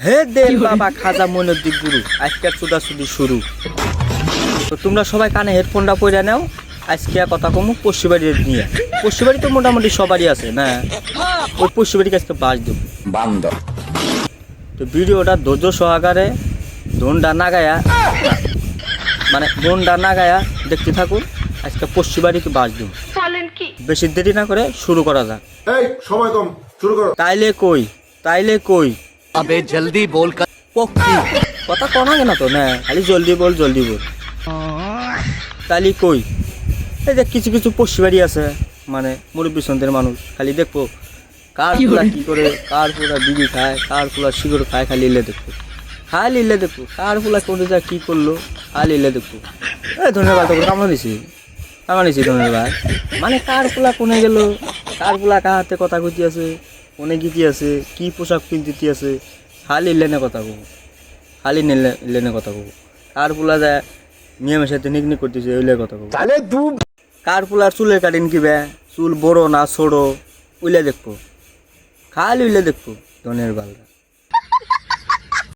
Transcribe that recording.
হে দেল বাবা খাজা মইনুদ্দিন গুরু, আজকের চুদাচুদি শুরু। তো তোমরা সবাই কানে হেডফোনটা পরে নাও। আজকে কথা কমু পশ্চিমবাড়ি নিয়ে। পশ্চিমবাড়ি তো মোটামুটি সবারই আছে না, ওই পশ্চিমবাড়িকে আজকে বাস দেব বান্দর। তো ভিডিওটা ধৈর্য সহকারে ধনটা নাগায়া মানে মনটা নাগায়া দেখতে থাকুন। আজকে পশ্চিমবাড়িকে বাস দেব। বেশি দেরি না করে শুরু করা যাক। এই সময় কম, শুরু করো। তাইলে কই अबे जल्दी बोल कर পক্ষী কথা কনা কেন তো না, খালি জলদি বল। তাইলে কই এই যে কিছু কিছু পশ্চিমবাড়ি আছে মানে মুরব্বী সন্ধ্যের মানুষ, খালি দেখবো কার ফুলা কি করে, কার ফুলা বিড়ি খায়, কার ফুলা সিগারেট খায়, খালি ইলে দেখবো কার ফুলা কোন যা কি করলো, খালি ইলে দেখবো। এই ধন্যবাদ কামড়িছি ধন্যবাদ। মানে কার ফুলা কোনে গেল, কার ফুলা কার হাতে কথা কইতে আছে, কোনে গীতি আছে, কি পোশাক পিনতে আছে, খালি লেনে কথা কব, কার ফুলা যায় নিয়মের সাথে নিকনিক করতেছে ওইলে কথা কব। কার ফুলার চুলের কাটিন কিবে, চুল বড় না ছোড়ো, উইলে দেখবো, খালি উইলে দেখবো ধনের বালরা।